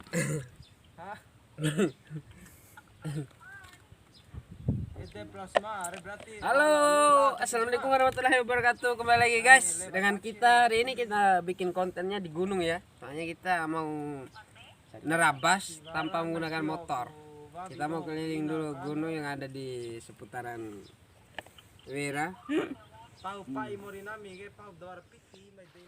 Hah? Halo, assalamualaikum warahmatullahi wabarakatuh. Kembali lagi guys dengan kita. Hari ini kita bikin kontennya di gunung ya. Soalnya kita mau nerabas tanpa menggunakan motor. Kita mau keliling dulu gunung yang ada di seputaran Wera. Pau pai morinami ke pau dor piti mai dei.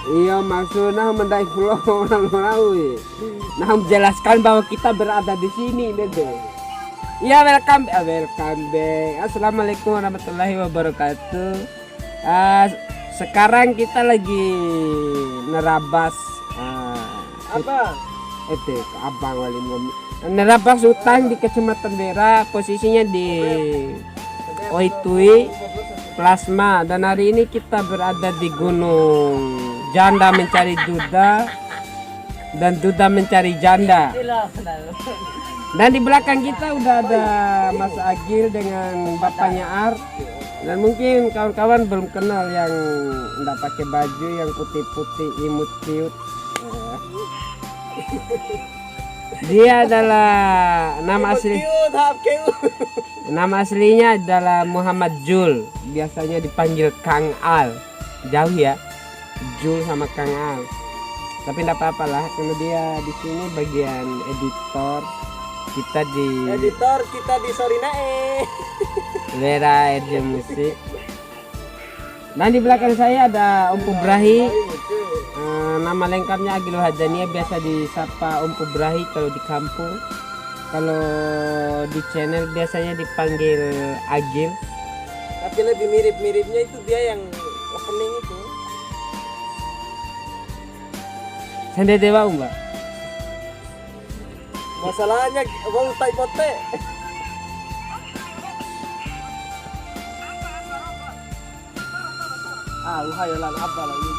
Iya maksudnya mendaki pulau Malawi. Nah menjelaskan bahwa kita berada di sini deh. Iya welcome back. Assalamualaikum warahmatullahi wabarakatuh. Sekarang kita lagi nerabas Apa? itu abang wali nerabas hutan di Kecamatan Wera, posisinya di Oitui Plasma, dan hari ini kita berada di Gunung Janda mencari Duda dan Duda mencari Janda. Dan di belakang kita udah ada Mas Agil dengan bapaknya Art, dan mungkin kawan-kawan belum kenal yang enggak pakai baju yang putih-putih imut cute. Dia adalah nama aslinya adalah Muhammad Jul, biasanya dipanggil Kang Al. Jauh ya, Jul sama Kang Al. Tapi enggak apa-apa lah, karena dia di sini bagian editor. Kita di Sorinae. Wera RJ Musik. Dan di belakang saya ada Om Pubrahi. Nama lengkapnya Agil Hajania, biasa disapa Om Pubrahi kalau di kampung. Kalau di channel biasanya dipanggil Agil. Tapi lebih mirip-miripnya itu dia yang opening itu. Sende Dewa Mbak. Masalahnya bang tai pote. Uhayalan apa lagi?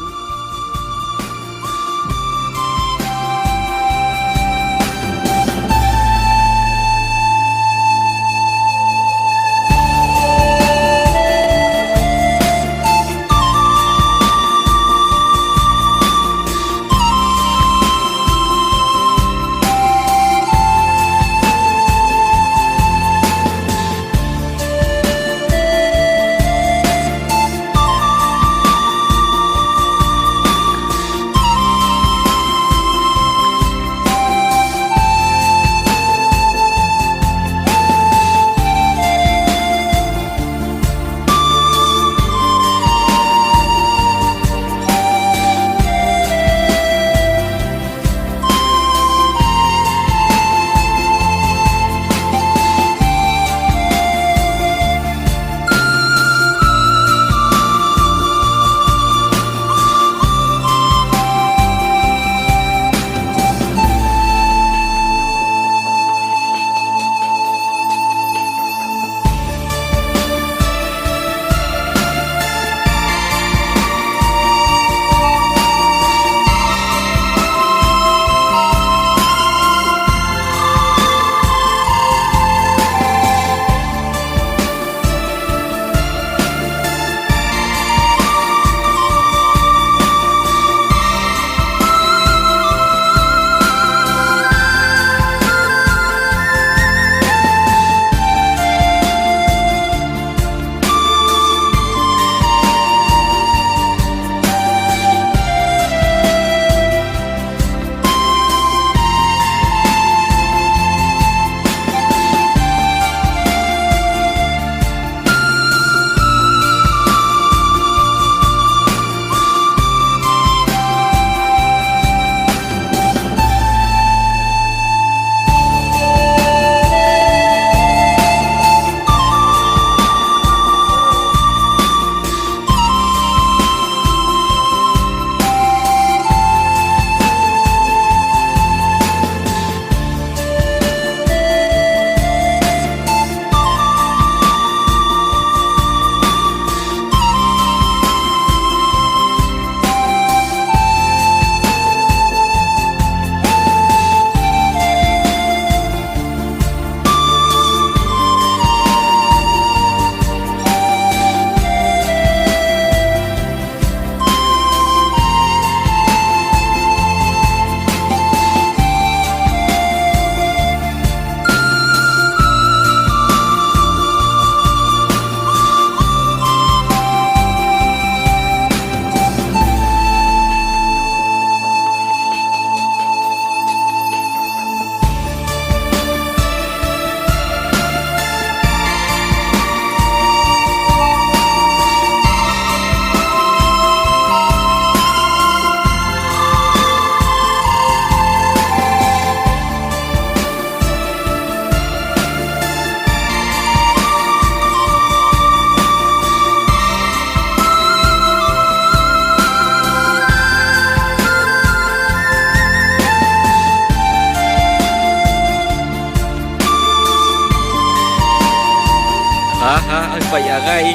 kai.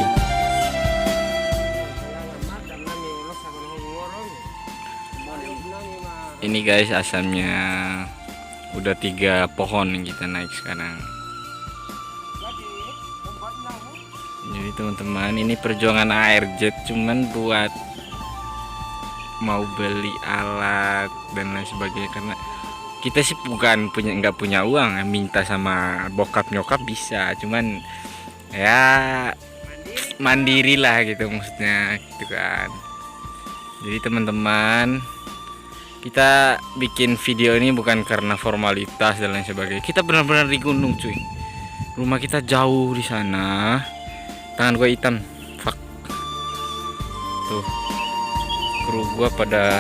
Ini guys asamnya udah 3 pohon yang kita naik sekarang. Jadi teman-teman ini perjuangan ARZ cuman buat mau beli alat dan lain sebagainya, karena kita sih bukan nggak punya uang, minta sama bokap nyokap bisa, cuman ya mandiri lah gitu maksudnya gitu kan. Jadi teman-teman, kita bikin video ini bukan karena formalitas dan lain sebagainya. Kita benar-benar di gunung cuy. Rumah kita jauh di sana. Tangan gue hitam. Fuck. Tuh. Kru gue pada